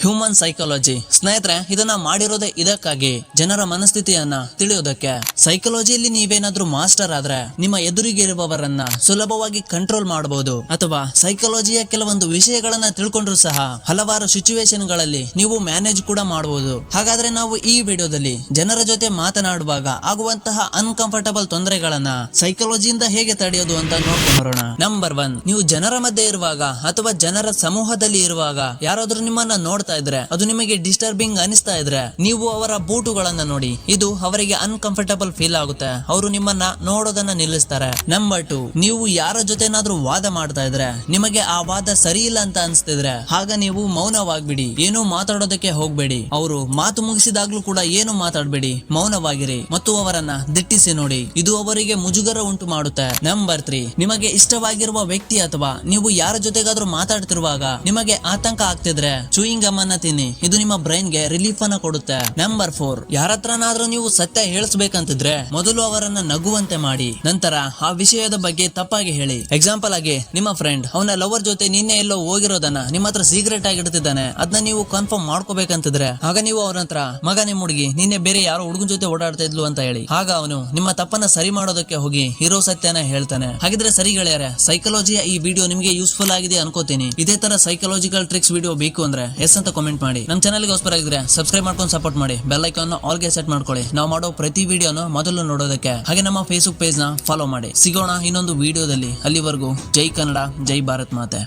Human psychology. ಸ್ನೇಹಿತರೆ, ಇದನ್ನ ಮಾಡಿರೋದೇ ಇದಕ್ಕಾಗಿ, ಜನರ ಮನಸ್ಥಿತಿಯನ್ನ ತಿಳಿಯೋದಕ್ಕೆ. ಸೈಕಾಲಜಿಯಲ್ಲಿ ನೀವೇನಾದ್ರೂ ಮಾಸ್ಟರ್ ಆದ್ರೆ ನಿಮ್ಮ ಎದುರಿಗೆ ಇರುವವರನ್ನ ಸುಲಭವಾಗಿ ಕಂಟ್ರೋಲ್ ಮಾಡಬಹುದು, ಅಥವಾ ಸೈಕಾಲಜಿಯ ಕೆಲವೊಂದು ವಿಷಯಗಳನ್ನ ತಿಳ್ಕೊಂಡ್ರು ಸಹ ಹಲವಾರು ಸಿಚುವೇಶನ್ ಗಳಲ್ಲಿ ನೀವು ಮ್ಯಾನೇಜ್ ಕೂಡ ಮಾಡಬಹುದು. ಹಾಗಾದ್ರೆ ನಾವು ಈ ವಿಡಿಯೋದಲ್ಲಿ ಜನರ ಜೊತೆ ಮಾತನಾಡುವಾಗ ಆಗುವಂತಹ ಅನ್ಕಂಫರ್ಟಬಲ್ ತೊಂದರೆಗಳನ್ನ ಸೈಕಾಲಜಿಯಿಂದ ಹೇಗೆ ತಡೆಯೋದು ಅಂತ ನೋಡ್ಕೊಂಡು ಬರೋಣ. ನಂಬರ್ 1, ನೀವು ಜನರ ಮಧ್ಯೆ ಇರುವಾಗ ಅಥವಾ ಜನರ ಸಮೂಹದಲ್ಲಿ ಇರುವಾಗ ಯಾರಾದ್ರೂ ನಿಮ್ಮನ್ನ ನೋಡ್ತಾ ಇದ್ರೆ, ಅದು ನಿಮಗೆ ಡಿಸ್ಟರ್ಬಿಂಗ್ ಅನಿಸ್ತಾ ಇದ್ರೆ, ನೀವು ಅವರ ಬೂಟುಗಳನ್ನ ನೋಡಿ. ಇದು ಅವರಿಗೆ ಅನ್ಕಂಫರ್ಟಬಲ್ ಫೀಲ್ ಆಗುತ್ತೆ. ಅವರು ನಿಮ್ಮನ್ನ ನೋಡೋದನ್ನ ನಿಲ್ಲಿಸ್ತಾರೆ. ನಂಬರ್ 2, ನೀವು ಯಾರ ಜೊತೆನಾದ್ರೂ ವಾದ ಮಾಡ್ತಾ ಇದ್ರೆ, ನಿಮಗೆ ಆ ವಾದ ಸರಿ ಇಲ್ಲ ಅಂತ ಅನ್ಸ್ತಿದ್ರೆ, ಆಗ ನೀವು ಮೌನವಾಗ್ಬಿಡಿ. ಏನು ಮಾತಾಡೋದಕ್ಕೆ ಹೋಗ್ಬೇಡಿ. ಅವರು ಮಾತು ಮುಗಿಸಿದಾಗ್ಲೂ ಕೂಡ ಏನು ಮಾತಾಡ್ಬೇಡಿ, ಮೌನವಾಗಿರಿ ಮತ್ತು ಅವರನ್ನ ದಿಟ್ಟಿಸಿ ನೋಡಿ. ಇದು ಅವರಿಗೆ ಮುಜುಗರ ಉಂಟು ಮಾಡುತ್ತೆ. ನಂಬರ್ 3, ನಿಮಗೆ ಇಷ್ಟವಾಗಿರುವ ವ್ಯಕ್ತಿ ಅಥವಾ ನೀವು ಯಾರ ಜೊತೆಗಾದ್ರೂ ಮಾತಾಡ್ತಿರುವಾಗ ನಿಮಗೆ ಆತಂಕ ಆಗ್ತಿದ್ರೆ ಚೂಯಿಂಗ್ ಗಮ್ ಅನ್ನ ತಿನ್ನಿ. ಇದು ನಿಮ್ಮ ಬ್ರೈನ್ ಗೆ ರಿಲೀಫ್ ಅನ್ನ ಕೊಡುತ್ತೆ. ನಂಬರ್ 4, ಯಾರತ್ರನಾದ್ರೂ ನೀವು ಸತ್ಯ ಹೇಳಿಸ್ಬೇಕಂತಿದ್ರೆ ಮೊದಲು ಅವರನ್ನ ನಗುವಂತೆ ಮಾಡಿ, ನಂತರ ಆ ವಿಷಯದ ಬಗ್ಗೆ ತಪ್ಪಾಗಿ ಹೇಳಿ. ಎಕ್ಸಾಂಪಲ್ ಆಗಿ, ನಿಮ್ಮ ಫ್ರೆಂಡ್ ಅವನ ಲವರ್ ಜೊತೆ ನಿನ್ನೆ ಎಲ್ಲೋ ಹೋಗಿರೋದನ್ನ ನಿಮ್ಮ ಹತ್ರ ಸೀಕ್ರೆಟ್ ಆಗಿ ಇಡ್ತಿದ್ದಾನೆ, ಅದನ್ನ ನೀವು ಕನ್ಫರ್ಮ್ ಮಾಡ್ಕೋಬೇಕಂತಿದ್ರೆ ಆಗ ನೀವು ಅವನ ಹತ್ರ, ಮಗ ನಿಮ್ ಹುಡುಗಿ ನಿನ್ನೆ ಬೇರೆ ಯಾರೋ ಹುಡುಗನ ಜೊತೆ ಓಡಾಡ್ತಾ ಇದ್ಲು ಅಂತ ಹೇಳಿ. ಆಗ ಅವನು ನಿಮ್ಮ ತಪ್ಪನ್ನ ಸರಿ ಮಾಡೋದಕ್ಕೆ ಹೋಗಿ ಇರೋ ಸತ್ಯನ ಹೇಳ್ತಾನೆ. ಹಾಗಿದ್ರೆ ಸರಿ ಗೆಳೆಯರೆ, ಸೈಕಾಲಜಿಯ ಈ ವಿಡಿಯೋ ನಿಮ್ಗೆ ಯೂಸ್ಫುಲ್ ಆಗಿದೆ ಅನ್ಕೋತೀನಿ. ಇದೇ ತರ ಸೈಕಾಲಜಿಕಲ್ ಟ್ರಿಕ್ಸ್ ವಿಡಿಯೋ ಬೇಕು ಅಂದ್ರೆ ಎಸ್ ಅಂತ ಕಾಮೆಂಟ್ ಮಾಡಿ. ನಮ್ಮ ಚಾನಲ್ ಗೆ ಹೊಸಬರ ಆಗಿದ್ರೆ ಸಬ್ಸ್ಕ್ರೈಬ್ ಮಾಡ್ಕೊಂಡು ಸಪೋರ್ಟ್ ಮಾಡಿ. ಬೆಲ್ ಐಕಾನ್ ಆಲ್ ಗೆ ಸೆಟ್ ಮಾಡ್ಕೊಳ್ಳಿ, ನಾವು ಮಾಡೋ ಪ್ರತಿ ವಿಡಿಯೋನು ಮೊದಲು ನೋಡೋದಕ್ಕೆ. ಹಾಗೆ ನಮ್ಮ ಫೇಸ್ಬುಕ್ ಪೇಜ್ ನ ಫಾಲೋ ಮಾಡಿ. ಸಿಗೋಣ ಇನ್ನೊಂದು ವಿಡಿಯೋದಲ್ಲಿ. ಅಲ್ಲಿವರೆಗೂ ಜೈ ಕನ್ನಡ, ಜೈ ಭಾರತ್ ಮಾತೆ.